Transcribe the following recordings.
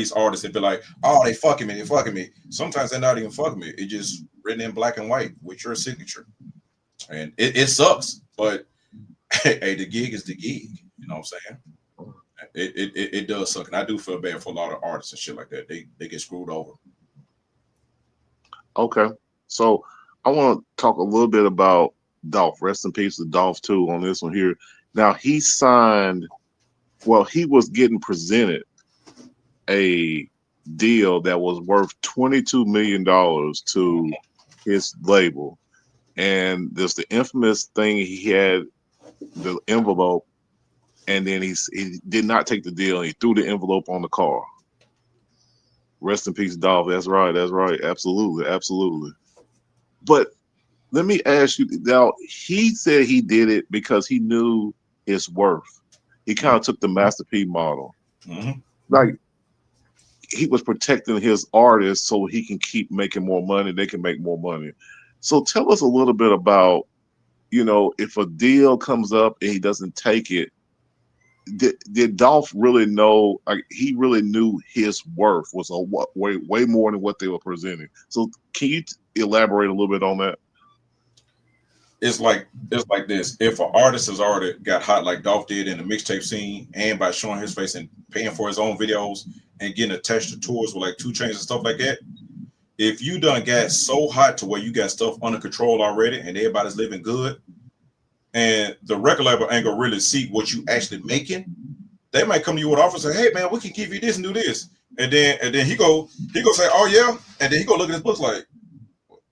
these artists that be like, oh, they fucking me, they fucking me. Sometimes they're not even fucking me. It's just written in black and white with your signature. And it sucks. But hey, the gig is the gig. You know what I'm saying? It does suck. And I do feel bad for a lot of artists and shit like that. They get screwed over. Okay. So I want to talk a little bit about Dolph. Rest in peace to Dolph too on this one here. Now he signed, well, he was getting presented a deal that was worth $22 million to his label. And there's the infamous thing, he had the envelope and then he did not take the deal and he threw the envelope on the car. Rest in peace, Dolph. That's right. That's right. Absolutely. Absolutely. But let me ask you now, he said he did it because he knew his worth. He kind of took the Master P model. Mm-hmm. Like he was protecting his artists so he can keep making more money, they can make more money. So tell us a little bit about, if a deal comes up and he doesn't take it, did Dolph really know? Like he really knew his worth was way more than what they were presenting. So can you elaborate a little bit on that? It's like this. If an artist has already got hot like Dolph did in the mixtape scene, and by showing his face and paying for his own videos and getting attached to tours with like 2 Chainz and stuff like that, if you done got so hot to where you got stuff under control already and everybody's living good, and the record label ain't gonna really see what you actually making, they might come to you with offers and say, "Hey man, we can give you this and do this," and then he go say, "Oh yeah," and then he go look at his books like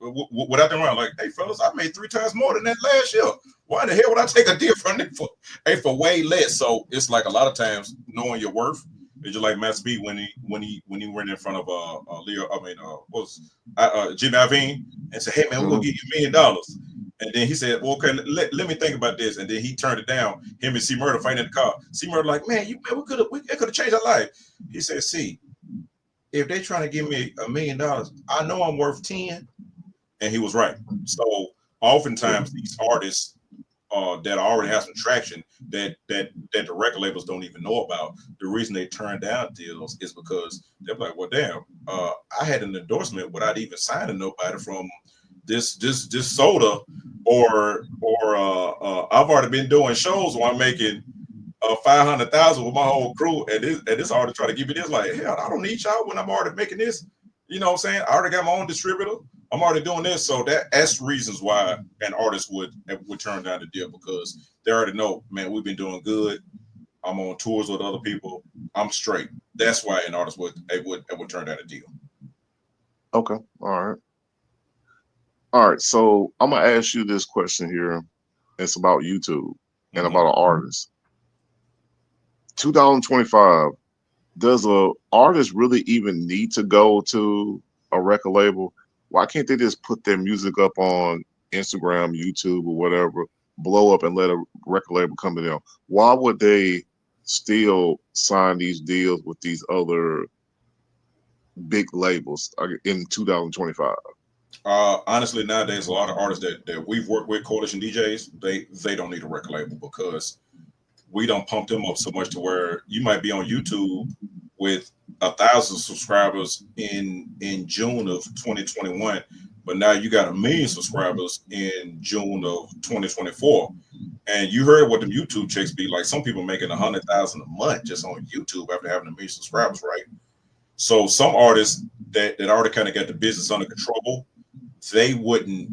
without them around, like, "Hey fellas, I made 3 times more than that last year. Why the hell would I take a deal from them for way less?" So it's like a lot of times knowing your worth. It's just like Master B when he went in front of Leo, I mean was Jimmy Iovine and said, "Hey man, we're gonna Mhm. give you $1 million." And then he said, "Well, okay, let me think about this." And then he turned it down. Him and C Murder fighting in the car. C Murder like, "Man, it could have changed our life." He said, "See, if they trying to give me $1 million, I know I'm worth 10." And he was right. So Yeah. oftentimes these artists that already have some traction that the record labels don't even know about. The reason they turn down deals is because they're like, "Well, damn, I had an endorsement without even signing nobody from this soda, or I've already been doing shows where I'm making 500,000 with my whole crew, and this artist try to give me this. Like, hell, I don't need y'all when I'm already making this. You know what I'm saying? I already got my own distributor. I'm already doing this, so that's reasons why an artist would turn down the deal because they already know, man, we've been doing good. I'm on tours with other people. I'm straight. That's why an artist would turn down a deal. Okay. All right. All right. So I'm gonna ask you this question here. It's about YouTube and Hmm. about an artist. 2025. Does a artist really even need to go to a record label? Why can't they just put their music up on Instagram, YouTube, or whatever, blow up and let a record label come to them? Why would they still sign these deals with these other big labels in 2025? Honestly, nowadays a lot of artists that we've worked with, coalition DJs, they don't need a record label because we don't pump them up so much to where you might be on YouTube with 1,000 subscribers in June of 2021, but now you got 1 million subscribers in June of 2024. And you heard what the YouTube checks be like. Some people making 100,000 a month just on YouTube after having 1 million subscribers, right? So some artists that already kind of got the business under control, they wouldn't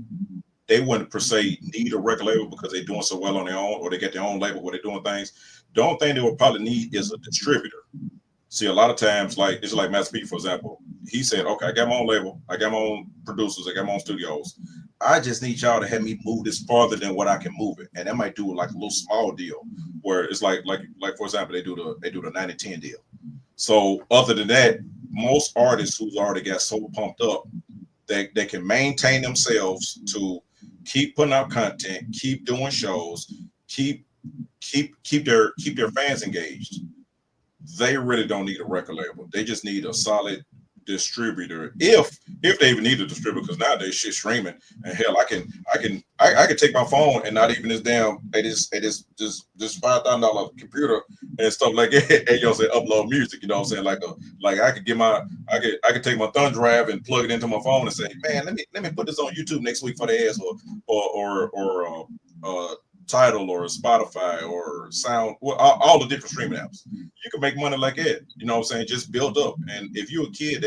they wouldn't per se need a record label because they're doing so well on their own, or they get their own label where they're doing things. The only thing they would probably need is a distributor. See, a lot of times, like it's like Master P, for example, he said, "Okay, I got my own label, I got my own producers, I got my own studios. I just need y'all to help me move this farther than what I can move it." And that might do like a little small deal where it's like for example, they do the 90-10 deal. So other than that, most artists who's already got so pumped up, they can maintain themselves to keep putting out content, keep doing shows, keep keep their fans engaged. They really don't need a record label. They just need a solid distributor if they even need a distributor, because nowadays shit streaming, and hell I can take my phone and not even this damn this $5,000 computer and stuff like that and say upload music, you know what I'm saying, like I could get my I could take my thumb drive and plug it into my phone and say, man, let me put this on YouTube next week for the ass, or Tidal or Spotify or Sound, well, all the different streaming apps. You can make money like that. You know what I'm saying? Just build up. And if you're a kid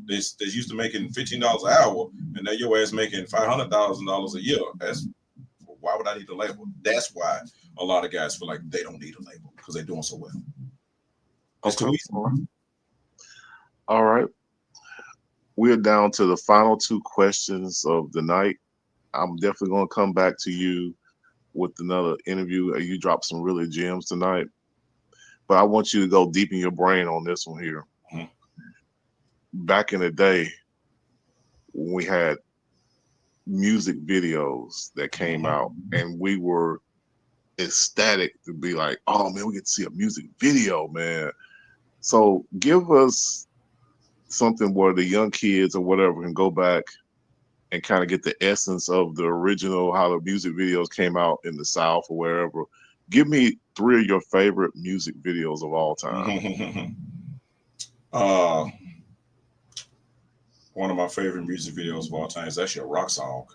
that's used to making $15 an hour, and now your ass making $500,000 a year, that's why would I need a label? That's why a lot of guys feel like they don't need a label because they're doing so well. It's too easy. All right. We're down to the final two questions of the night. I'm definitely going to come back to you with another interview. You dropped some really gems tonight, but I want you to go deep in your brain on this one here. Mhm. Back in the day, when we had music videos that came out, and we were ecstatic to be like, "Oh man, we get to see a music video, man!" So give us something where the young kids or whatever can go back and kind of get the essence of the original, how the music videos came out in the South or wherever. Give me three of your favorite music videos of all time. uh, One of my favorite music videos of all time is actually a rock song.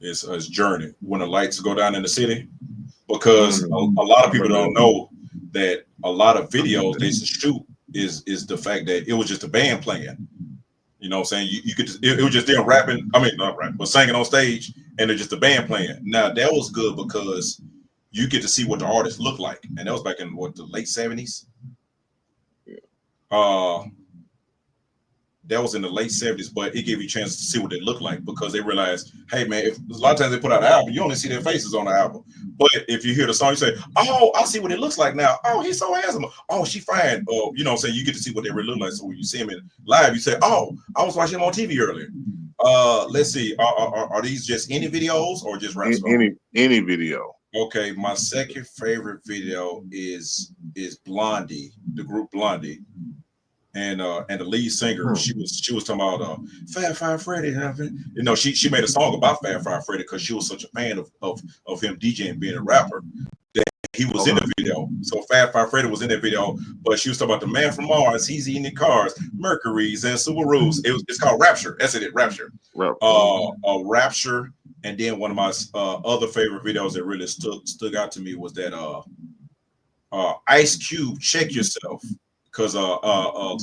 It's Journey, When the Lights Go Down in the City, because a lot I of people remember don't that. know that a lot of videos they shoot is the fact that it was just a band playing. You know what I'm saying? You could it was just them rapping. I mean, not rapping, but singing on stage, and they're just a band playing. Now that was good because you get to see what the artist looked like, and that was back in what, the late '70s. Uh, that was in the late '70s, but it gave you a chance to see what they look like because they realized, hey man, if a lot of times they put out an album, you only see their faces on the album. But if you hear the song, you say, oh, I see what it looks like now. Oh, he's so handsome. Oh, she fine. Oh, you know what I'm saying? You get to see what they really look like. So when you see him in live, you say, oh, I was watching him on TV earlier. Let's see. Are these just any videos or just rap songs? Any video. Okay, my second favorite video is Blondie, the group Blondie, and the lead singer, she was talking about Fat Five Freddy having, she made a song about Fat Five Freddy because she was such a fan of him DJing, being a rapper, that he was in the video. So Fat Five Freddy was in that video, but she was talking about the man from Mars, he's eating cars, Mercury's and Subarus. It's called Rapture. That's it, Rapture. Rapture. And then one of my other favorite videos that really stood out to me was that Ice Cube, Check Yourself. Because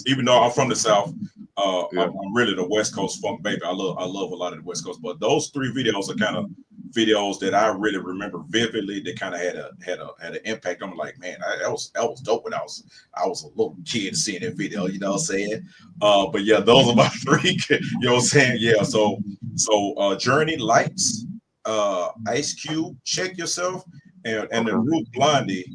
even though I'm from the South, I'm really the West Coast funk baby. I love a lot of the West Coast. But those three videos are kind of videos that I really remember vividly. That kind of had an impact. I'm like, man, that was dope when I was a little kid seeing that video. You know what I'm saying? But yeah, those are my three. You know what I'm saying? Yeah. So Journey, Lights, Ice Cube, Check Yourself, and the group Blondie.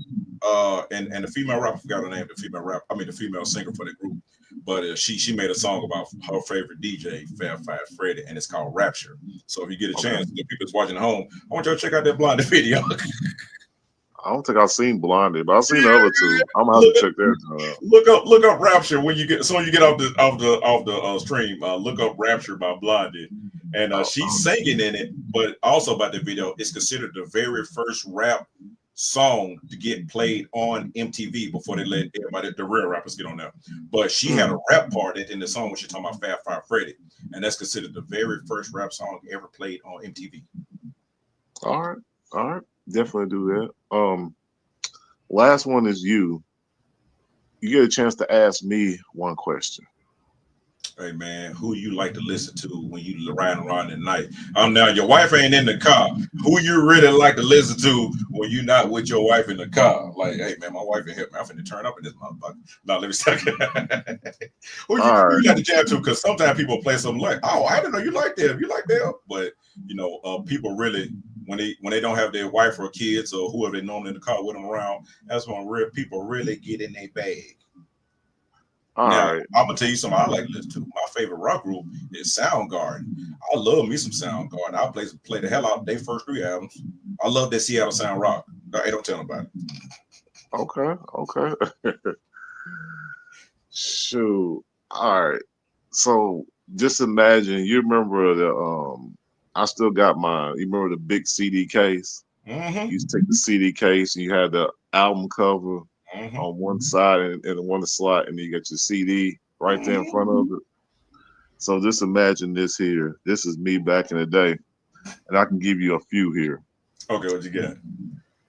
And the female rapper, I forgot her name, the female singer for the group, but she made a song about her favorite DJ, Fat Five Freddy, and it's called Rapture. So if you get a chance, the people that's watching at home, I want y'all to check out that Blondie video. I don't think I've seen Blondie, but I've seen the other two. I'm gonna have to check that out. Look up Rapture when you get off the stream. Look up Rapture by Blondie, and she's singing in it, but also about the video. It's considered the very first rap song to get played on MTV before they let everybody, the real rappers, get on there. But she had a rap part in the song when she talking about Fat Five Freddy, and that's considered the very first rap song ever played on MTV. All right, definitely do that. Last one is you. You get a chance to ask me one question. Hey man, who you like to listen to when you riding around at night? Now your wife ain't in the car. Who you really like to listen to when you not with your wife in the car? Like, hey man, my wife in here, man, I'm finna turn up in this motherfucker. No, let me stop. who you got to jam to? Because sometimes people play something like, oh, I didn't know you like them. You like them, but people really, when they don't have their wife or kids or whoever they normally in the car with them around, that's when real people really get in their bag. Now, I'm gonna tell you something I like to listen to. My favorite rock group is Soundgarden. I love me some Soundgarden. I play the hell out of their first three albums. I love that Seattle Sound rock. Hey, don't tell nobody. Okay. Shoot. All right. So just imagine, you remember the I still got mine. You remember the big CD case? You Mm-hmm. used to take the CD case and you had the album cover Mm-hmm. on one side and one slot, and you got your CD right there in front of Mm-hmm. it. So just imagine this here. This is me back in the day, and I can give you a few here. Okay, what you got?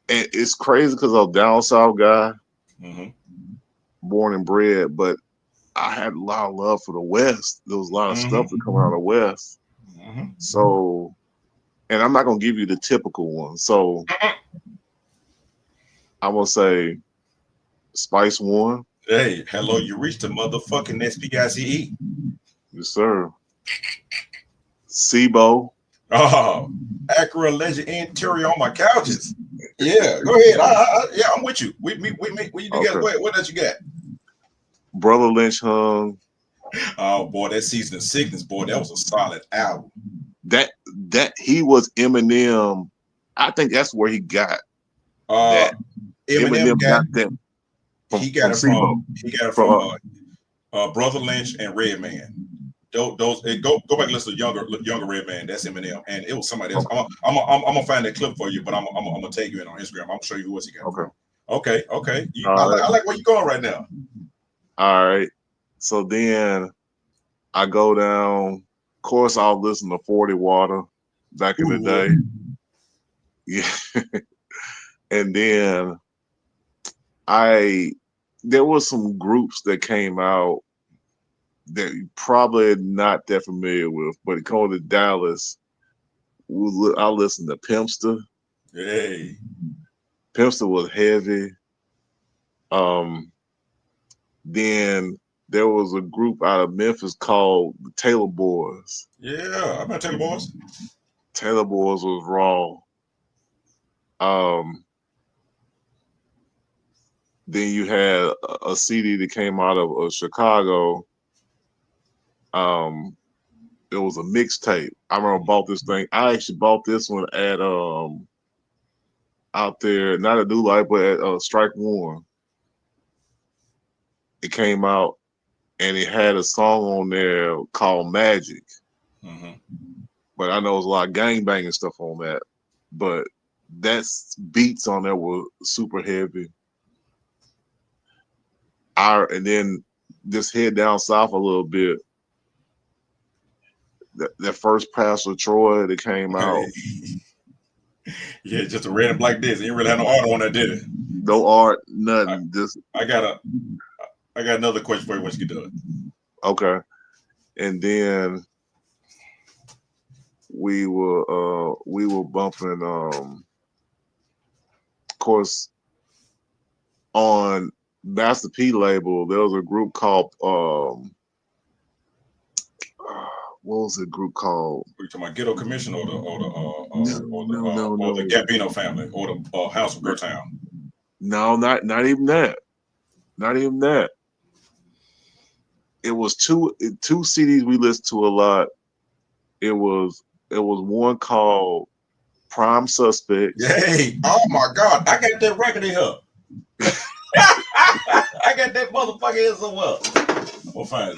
And it's crazy because I'm a down south guy, Mm-hmm. born and bred, but I had a lot of love for the West. There was a lot of stuff that come out of Mm-hmm. the West. Mm-hmm. So, and I'm not gonna give you the typical one. So I'm gonna say Spice One, Hey, hello, you reached the motherfucking SPICE. yes sir. SIBO, Oh, Acura Legend interior on my couches. Yeah, go ahead. Yeah, I'm with you. We together. okay. Go ahead. What else you got? Brother Lynch hung. Oh boy, that Season of Sickness, boy, that was a solid album. That that he was Eminem. I think that's where he got Uh, that. Eminem Eminem got got that he got from it from SIBO. he got it From from Brother Lynch and Redman. Those go back and listen to younger Redman. That's Eminem, and it was somebody else. okay, I'm gonna find that clip for you, but I'm gonna take you in on Instagram. I'm gonna show you who else he got it from. okay. Okay, okay. All right, I like where you going right now. all right. So then I go down. Of course, I'll listen to 40 Water back in the Ooh, day. Yeah, and then I there was some groups that came out that you probably not that familiar with, but it called to Dallas. I listened to Pimpster. hey, Pimpster was heavy. Um, then there was a group out of Memphis called the Taylor Boys. yeah. I'm gonna tell the boys. Taylor Boys was raw. Um, then you had a CD that came out of Chicago. Um, it was a mixtape. I remember I bought this thing. I actually bought this one at out there, not at New Life, but at Strike One. It came out and it had a song on there called Magic. Mm-hmm. But I know there's a lot of gang banging stuff on that. But that's beats on there were super heavy. And then just head down south a little bit. That first Pastor Troy that came out, Yeah, just a red and black disc. He didn't really have no art on that, did it? no art, I, nothing. Just I got a I got another question for you once you get done. okay. And then we were bumping of course on Master P label there was a group called what was the group called? Are you talking about Ghetto Commission No, no, no, or the no. Gambino family or the House of Gertown? No, not even that. Not even that. It was two CDs we listened to a lot. It was one called Prime Suspects. Yay! Oh my God, I got that record in here. I got that motherfucker here somewhere. I'm gonna find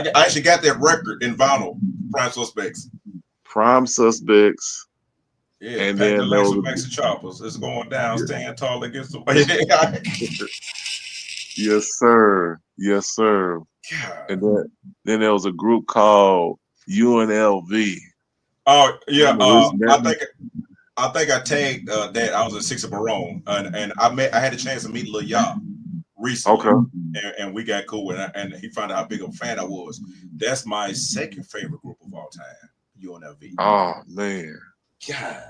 it. I actually got that record in vinyl. Prime Suspects. Prime Suspects. Yeah, And pack the then there lace was with Maxi Choppers. It's going down. yeah, Stand tall against the. yes sir. Yes sir. And God. then there was a group called UNLV. Oh yeah. Remember Rich I think I tagged that. I was at Six of Barone, and I had a chance to meet Lil Ya recently, Okay. and we got cool, and he found out how big of a fan I was. That's my second favorite group of all time, UNLV. Oh man. God.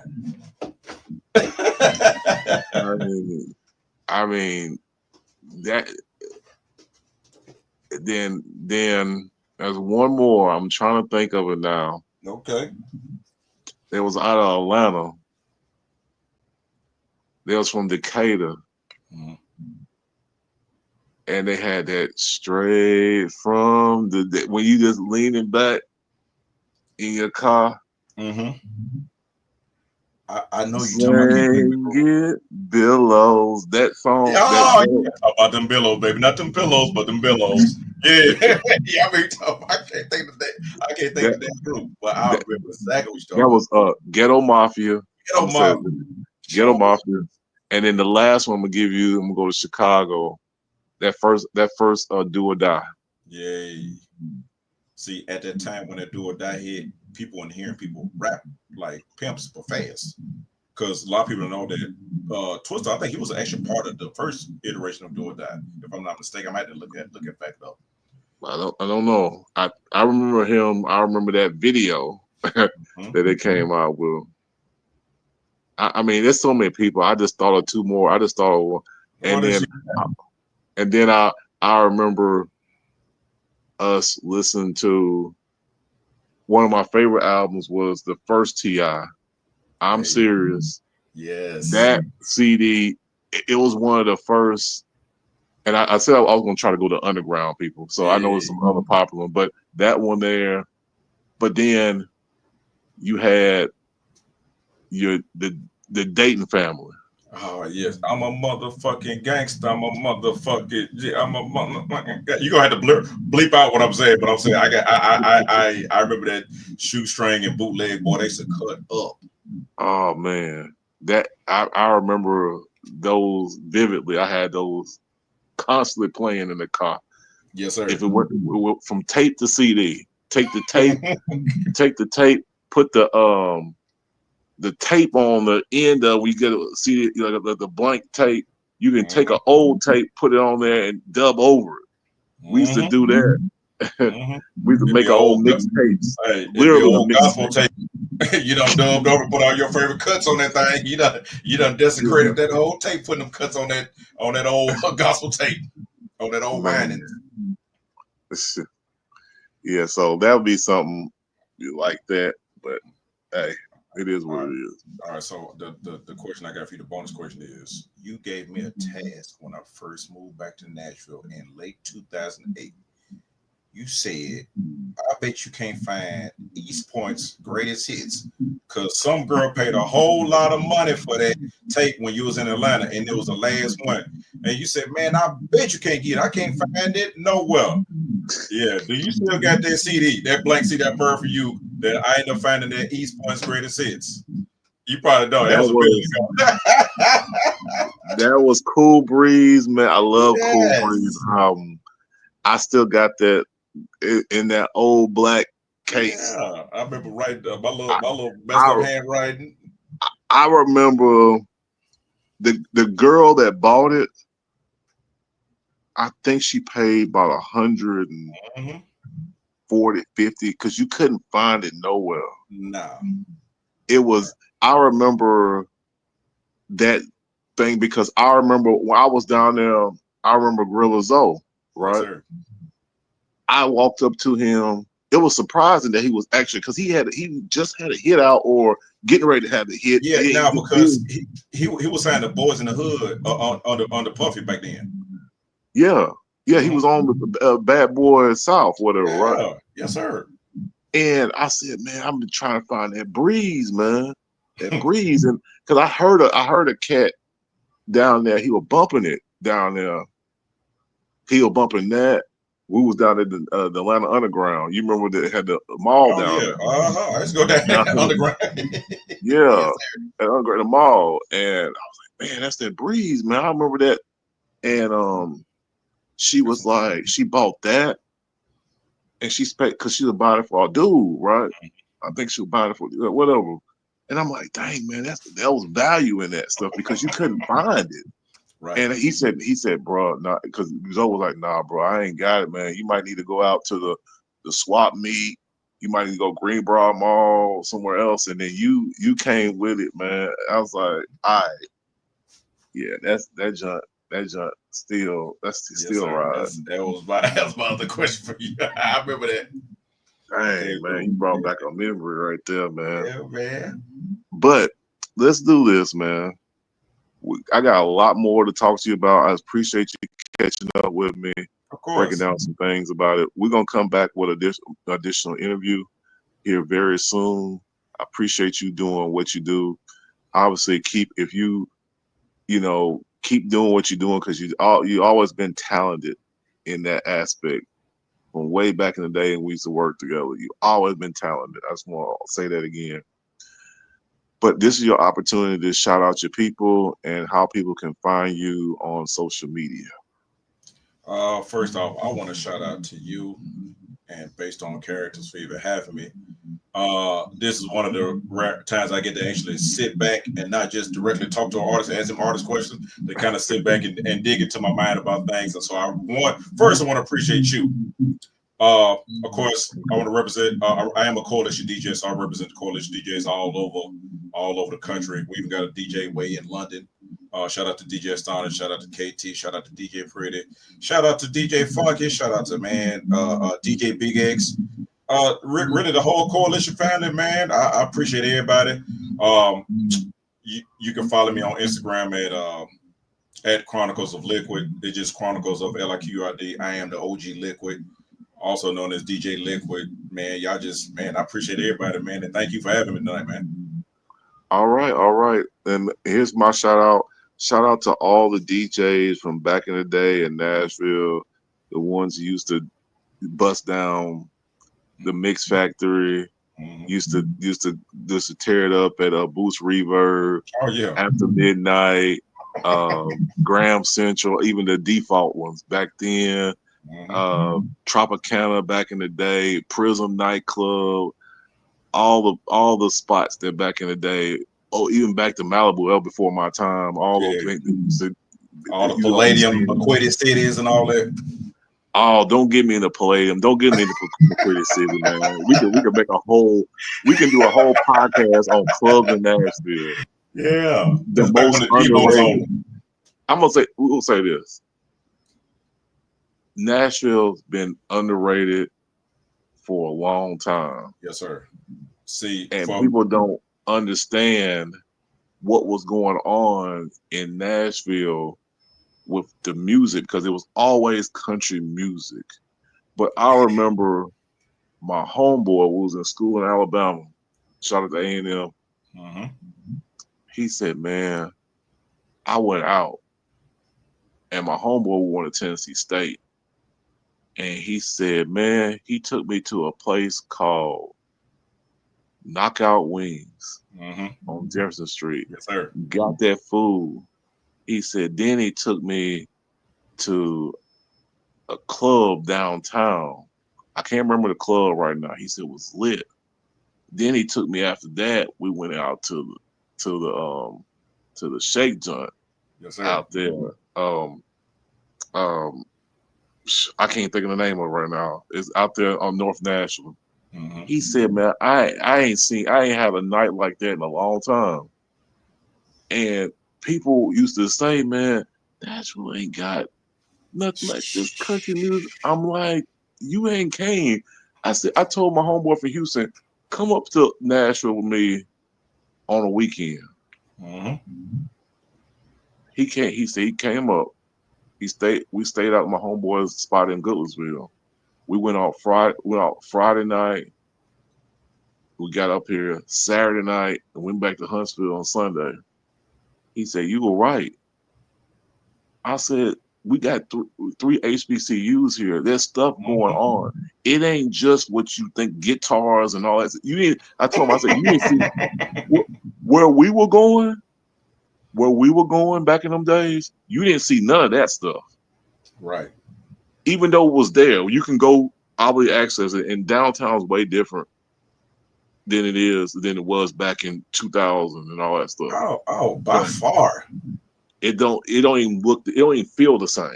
I mean I mean that then there's one more. I'm trying to think of it now. Okay. It was out of Atlanta. They was from Decatur. Mhm. And they had that straight from when you just leaning back in your car, Mhm. I know you talking about. sing it billows. That song, Oh, yeah. About them billows, baby. Not them pillows, but them billows. Yeah, yeah. I mean, I can't think of that. I can't think That of that group, but I that, remember exactly what you're that talking about. was Ghetto Mafia. I'm Ghetto gonna say Mob. Ghetto Sure. Mafia. And then the last one I'm gonna give you, I'm gonna go to Chicago. That first Do or Die. Yay. See, at that time when that do or die hit, people weren't hearing people rap like pimps but fast. Because a lot of people don't know that Twister, I think he was actually part of the first iteration of Do or Die. If I'm not mistaken, I might have to look at back up. I don't know. I remember him. I remember that video that Hmm. they came out with. I mean, there's so many people. I just thought of two more. I just thought of one. And What is then you? and then I remember us listening to one of my favorite albums was the first Ti. I'm Hey, serious. yes. That CD, it was one of the first. And I said I was gonna try to go to underground people. So I know there's Yeah. some other popular, but that one there. But then you had your the Dayton family. Oh yes, I'm a motherfucking gangster. I'm a motherfucking. I'm a motherfucking. You gonna have to bleep out what I'm saying, but I'm saying I got. I remember that shoestring and bootleg boy. They used to cut up. Oh man, that I remember those vividly. I had those constantly playing in the car. Yes, If sir. it went from tape to CD, take the tape, put the tape on the end of we get a CD, the blank tape. You can take Hmm. an old tape, put it on there, and dub over it. We used to Hmm. do that. Hmm. We used to It'd make be our own old. mixtapes, Hey, it'd be literally a old gospel mixtape. tape. You done dubbed over, put all your favorite cuts on that thing. You done desecrated Yeah, that whole tape, putting them cuts on that old gospel tape, on that old man. winding. Yeah, so that would be something like that. But hey, it is All what right. it is. All right, so the question I got for you, the bonus question is: you gave me a task when I first moved back to Nashville in late 2008. You said, "I bet you can't find East Point's greatest hits, cause some girl paid a whole lot of money for that tape when you was in Atlanta, and it was the last one." And you said, "Man, I bet you can't get it. I can't find it nowhere." Yeah. Do you still got that CD, that blank CD I burned for you that I ended up finding that East Point's greatest hits? You probably don't. That That was a was minute that was Cool Breeze, man. I ago. love Cool Breeze Yes. album. I still got that in that old black case. Yeah. I remember writing my little I my little messed up I, handwriting. I remember the girl that bought it. I think she paid about 140, Hmm. 50 because you couldn't find it nowhere. Nah. It was. I remember that thing because I remember when I was down there. I remember Gorilla Zoe, Yes, right? sir. I walked up to him. It was surprising that he was actually because he just had a hit out or getting ready to have a hit. Yeah, now because he was signing the Boys in the Hood under Puffy back then. Yeah, yeah, he Hmm. was on the Bad Boy South, whatever, right? Yeah. Yes, sir. And I said, man, I've been trying to find that breeze, man, that breeze, and because I heard a cat down there, he was bumping it down there. He was bumping that. We was down at the Atlanta Underground. You remember they had the mall Oh down yeah. there. I used to go down And I said, underground. yeah, Yes, at Underground the mall. And I was like, man, that's that breeze, man. I remember that. And she was sir. like, she bought that, and she spent because she was buying it for a dude, right? I think she was buying it for whatever. And I'm like, dang, man, that was value in that stuff because you couldn't find it. Right. And he said, bro, nah, because Zoe was like, nah, bro, I ain't got it, man. You might need to go out to the swap meet. You might need to go Greenbrier Mall somewhere else. And then you came with it, man. I was like, all right, yeah, that junk Yes, still sir. ride. That was my other question for you. I remember that. Okay, Dang, man, you cool. brought back a memory right there, man. Yeah, man. But let's do this, man. I got a lot more to talk to you about. I appreciate you catching up with me, Of breaking course. down some things about it. We're gonna come back with additional interview here very soon. I appreciate you doing what you do. Obviously, if you keep doing what you're doing because you always been talented in that aspect. from way back in the day, and we used to work together. You always been talented. I just want to say that again. But this is your opportunity to shout out your people and how people can find you on social media. First off, I want to shout out to you and based on characters for even having me. This is one of the rare times I get to actually sit back and not just directly talk to an artist, ask them artist questions. To kind of sit back and dig into my mind about things. And so I want to appreciate you. Of course, I want to represent. I am a coalition DJ, so I represent the coalition DJs all over the country. We even got a DJ way in London. Shout out to DJ Astonish. Shout out to KT. Shout out to DJ Pretty. Shout out to DJ Funky. Shout out to DJ Big X. Really the whole coalition family, man. I appreciate everybody. Um, you can follow me on Instagram at Chronicles of Liquid. It's just Chronicles of LIQRD. I am the OG Liquid, also known as DJ Liquid. Man, y'all just man, I appreciate everybody, man, and thank you for having me tonight, man. All right, all right. And here's my shout out. Shout out to all the DJs from back in the day in Nashville, the ones who used to bust down the Mix Factory, Mhm. used to tear it up at Boost Reverb Oh yeah. after midnight, Graham Central, even the default ones back then, Mhm. Tropicana back in the day, Prism nightclub, all the spots that back in the day. Oh, even back to Malibu, well before my time. All those Yeah. things, All the you know what I'm Palladium, saying? Aquatic Cities, and all that. Oh, don't get me in the Palladium. Don't get me in the McQuitty City, man. We can make a whole we can do a whole podcast on clubs in Nashville. Yeah. The That's back when most the Devo's underrated. on. We'll say this. Nashville's been underrated for a long time. Yes, sir. See, And for people don't understand what was going on in Nashville with the music because it was always country music. But I remember my homeboy who was in school in Alabama, shout out to A&M, mhm. he said, man, I went out and my homeboy wanted Tennessee State. And he said, man, he took me to a place called Knockout Wings Mhm. on Jefferson Street. Yes, sir. Got that food. He said, then he took me to a club downtown. I can't remember the club right now. He said it was lit. Then he took me after that. We went out to the to the shake joint Yes, sir. out there. Um um I can't think of the name of it right now. It's out there on North National. Mhm. He said, man, I ain't had a night like that in a long time. And people used to say, man, Nashville ain't got nothing like this country music. I'm like, you ain't came. I told my homeboy from Houston, come up to Nashville with me on a weekend. Mhm. He can't. He said he came up. We stayed out at my homeboy's spot in Goodlettsville. We went out Friday. Went out Friday night. We got up here Saturday night and went back to Huntsville on Sunday. He said, "You were right." I said, "We got three HBCUs here. There's stuff going Mhm. on. It ain't just what you think, guitars and all that. You didn't." I told him, I said, "You didn't see wh- where we were going, where we were going back in them days. You didn't see none of that stuff. Right. Even though it was there, you can go probably access it. And downtown's way different than it was back in 2000 and all that stuff. Oh, by But far. it don't even look, it don't even feel the same.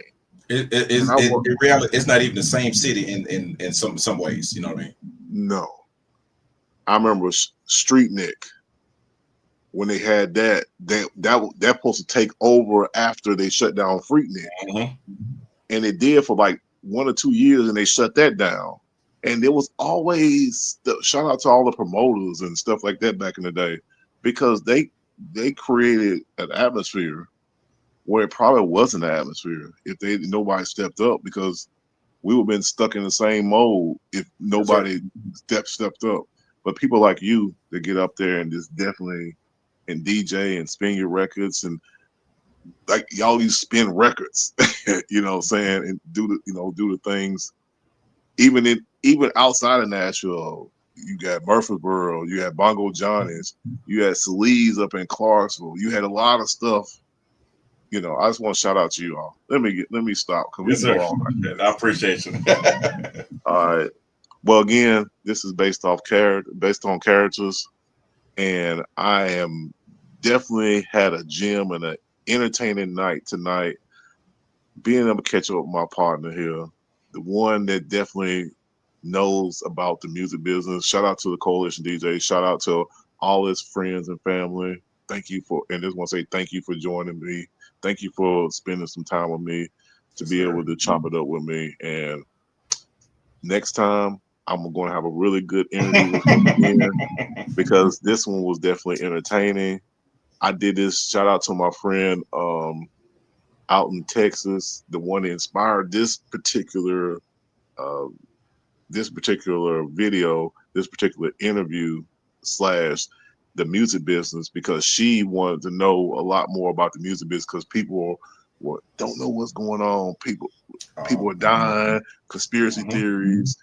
And In reality, it's not even the same city in some ways. You know what I mean? no, I remember Street Nick when they had that supposed to take over after they shut down Freaknik, Mhm. and it did for like 1 or 2 years, and they shut that down. And there was always shout out to all the promoters and stuff like that back in the day, because they created an atmosphere where it probably wasn't an atmosphere if they nobody stepped up, because we would have been stuck in the same mode if Yes, sir. nobody stepped up. But people like you that get up there and just definitely and DJ and spin your records, and like y'all used to spin records, you know what I'm saying, and do the things. even outside of Nashville, you got Murfreesboro, you had Bongo Johnny's, you had Salise up in Clarksville. You had a lot of stuff. I just want to shout out to you all. Let me stop because we Yes, can go sir. all night. And I appreciate you. All right. Well, again, this is based on characters, and I am definitely had a gym and an entertaining night tonight. Being able to catch up with my partner here, the one that definitely knows about the music business. Shout out to the Coalition DJ. Shout out to all his friends and family. And just want to say thank you for joining me. Thank you for spending some time with me to Yes, be sir. able to chop it up with me. And next time, I'm going to have a really good interview with him again because this one was definitely entertaining. I did this. Shout out to my friend out in Texas, the one that inspired uh, this particular video, this particular interview slash the music business because she wanted to know a lot more about the music business because don't know what's going on. People are dying, conspiracy Mhm. theories,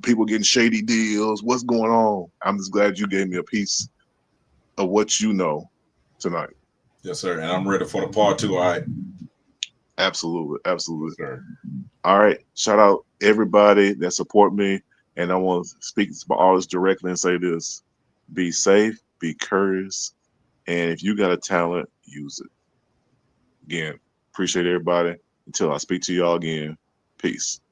people getting shady deals. What's going on? I'm just glad you gave me a piece of what you know tonight. Yes, sir. And I'm ready for the part two. All right. Absolutely, absolutely. Yes, sir. All right. Shout out everybody that support me. And I want to speak to my artists directly and say this. Be safe, be curious, and if you got a talent, use it. Again, appreciate everybody. Until I speak to y'all again. Peace.